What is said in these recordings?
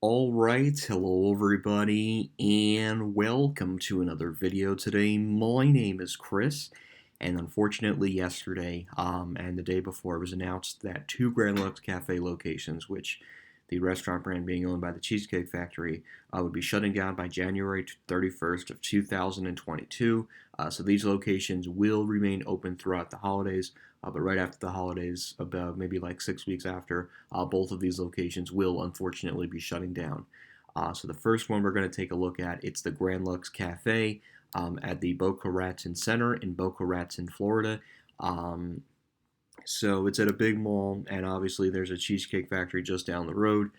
All right, hello everybody, and welcome to another video today. My name is Chris, and unfortunately yesterday, and the day before, it was announced that two Grand Lux Cafe locations, which the restaurant brand being owned by the Cheesecake Factory, would be shutting down by January 31st of 2022. So these locations will remain open throughout the holidays, but right after the holidays, about maybe like 6 weeks after, both of these locations will unfortunately be shutting down. So the first one we're going to take a look at, it's the Grand Lux Cafe at the Boca Raton Center in Boca Raton, Florida. Um, so it's at a big mall, and obviously there's a Cheesecake Factory just down the road.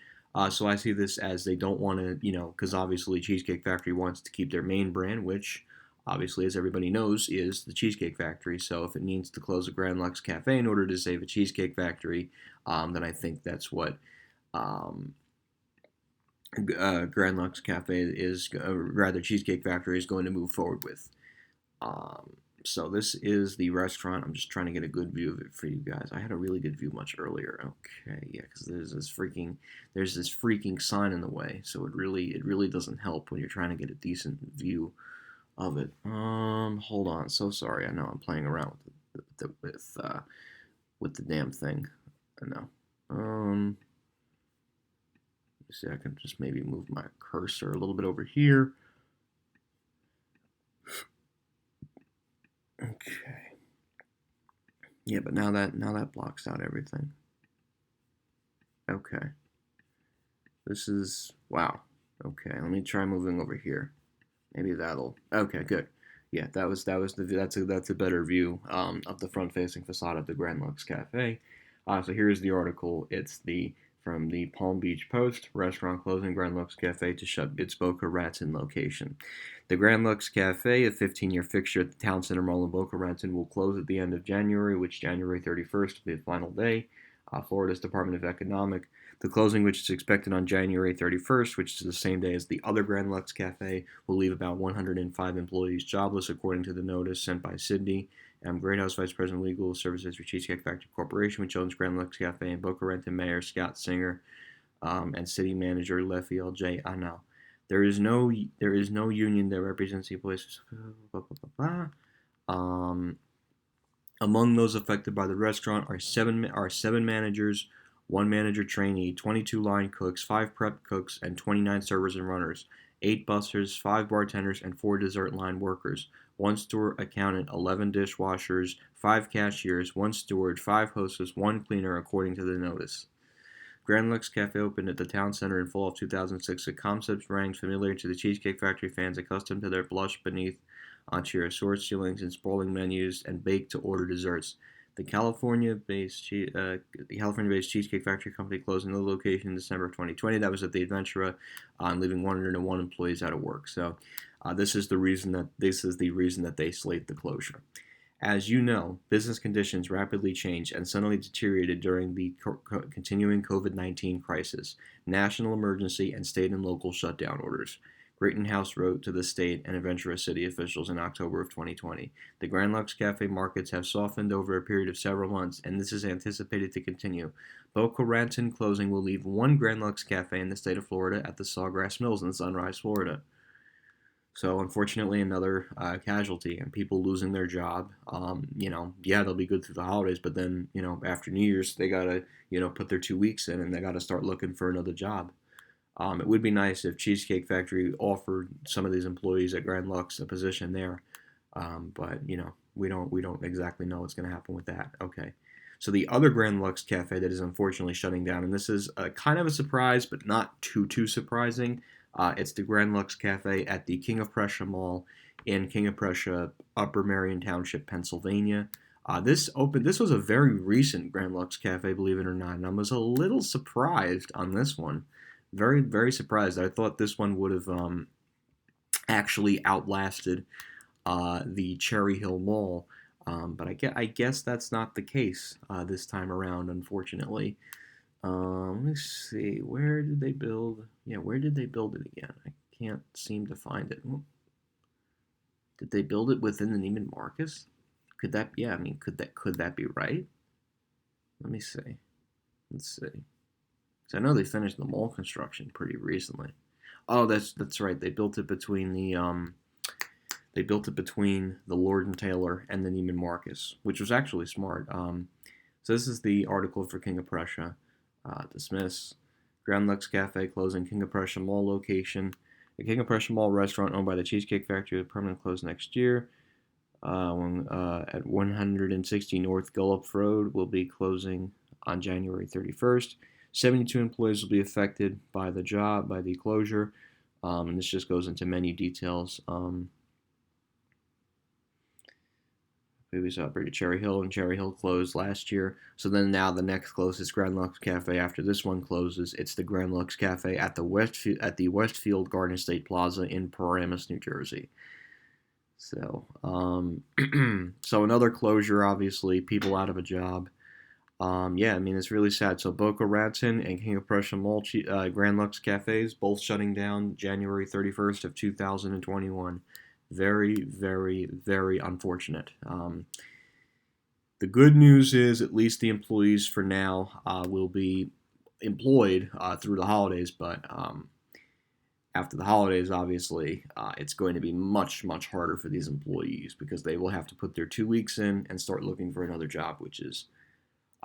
So I see this as they don't want to, because obviously Cheesecake Factory wants to keep their main brand, which obviously, as everybody knows, is the Cheesecake Factory. So if it needs to close a Grand Lux Cafe in order to save a Cheesecake Factory, then I think that's what um, Grand Lux Cafe is, rather Cheesecake Factory is going to move forward with. Um, so this is the restaurant. I'm just trying to get a good view of it for you guys. I had a really good view much earlier. Okay, yeah, because there's this freaking sign in the way, so it really doesn't help when you're trying to get a decent view of it. Hold on. So sorry. I know I'm playing around with the damn thing. I know. See, I can just maybe move my cursor a little bit over here. Okay. Yeah, but now that blocks out everything. Okay. This is wow. Okay, let me try moving over here. Maybe that'll. Okay, good. Yeah, that's a better view of the front-facing facade of the Grand Lux Cafe. So here's the article. It's the from the Palm Beach Post. Restaurant closing Grand Lux Cafe to shut its Boca Raton location. The Grand Lux Cafe, a 15-year fixture at the Town Center Mall in Boca Raton, will close at the end of January, which January 31st will be the final day. Florida's Department of Economic. The closing, which is expected on January 31st, which is the same day as the other Grand Lux Cafe, will leave about 105 employees jobless, according to the notice sent by Sydney Greathouse Vice President of Legal Services for Cheesecake Factory Corporation, which owns Grand Lux Cafe in Boca Raton, Mayor Scott Singer, and City Manager Lefiel J. Anal. There is no union that represents the employees. Blah, blah, blah, blah. Among those affected by the restaurant are seven managers, one manager trainee, 22 line cooks, 5 prep cooks, and 29 servers and runners, 8 bussers, 5 bartenders, and 4 dessert line workers, one store accountant, 11 dishwashers, 5 cashiers, one steward, 5 hostess, one cleaner, according to the notice. Grand Lux Cafe opened at the town center in fall of 2006. A concept rang familiar to the Cheesecake Factory fans accustomed to their blush beneath onto your soared ceilings and sprawling menus and baked-to-order desserts. The California-based Cheesecake Factory company closed another location in December of 2020. That was at the Adventura, leaving 101 employees out of work. So, this is the reason that they slate the closure. As you know, business conditions rapidly changed and suddenly deteriorated during the continuing COVID-19 crisis, national emergency, and state and local shutdown orders. Greaton House wrote to the state and Ventura City officials in October of 2020. The Grand Lux Cafe markets have softened over a period of several months, and this is anticipated to continue. Boca Raton closing will leave one Grand Lux Cafe in the state of Florida at the Sawgrass Mills in Sunrise, Florida. So unfortunately, another casualty and people losing their job. Yeah, they'll be good through the holidays, but then after New Year's, they gotta put their 2 weeks in and they gotta start looking for another job. It would be nice if Cheesecake Factory offered some of these employees at Grand Lux a position there, but we don't exactly know what's going to happen with that. Okay, so the other Grand Lux Cafe that is unfortunately shutting down, and this is kind of a surprise, but not too surprising. It's the Grand Lux Cafe at the King of Prussia Mall in King of Prussia, Upper Marion Township, Pennsylvania. This was a very recent Grand Lux Cafe, believe it or not, and I was a little surprised on this one. Very, very surprised. I thought this one would have actually outlasted the Cherry Hill Mall, but I guess that's not the case this time around, unfortunately. Let me see. Where did they build? Yeah, where did they build it again? I can't seem to find it. Did they build it within the Neiman Marcus? Could that? Yeah, I mean, could that be right? Let me see. Let's see. So I know they finished the mall construction pretty recently. Oh, that's right. They built it between the Lord and Taylor and the Neiman Marcus, which was actually smart. So this is the article for King of Prussia. Dismiss. Grand Lux Cafe closing King of Prussia Mall location. The King of Prussia Mall restaurant owned by the Cheesecake Factory will permanently close next year. At 160 North Gullup Road will be closing on January 31st. 72 employees will be affected by the closure. And this just goes into menu details. We saw Cherry Hill, and Cherry Hill closed last year. So then now the next closest Grand Lux Cafe after this one closes, it's the Grand Lux Cafe at the Westfield Garden State Plaza in Paramus, New Jersey. So, so another closure, obviously, people out of a job. Yeah, I mean, it's really sad. So Boca Raton and King of Prussia Mall, Grand Lux Cafes, both shutting down January 31st of 2021. Very, very, very unfortunate. The good news is at least the employees for now will be employed through the holidays, but after the holidays, obviously, it's going to be much, much harder for these employees because they will have to put their 2 weeks in and start looking for another job, which is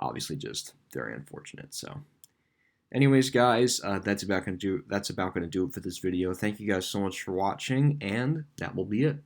obviously just very unfortunate. So, anyways, guys, that's about gonna do it for this video. Thank you guys so much for watching, and that will be it.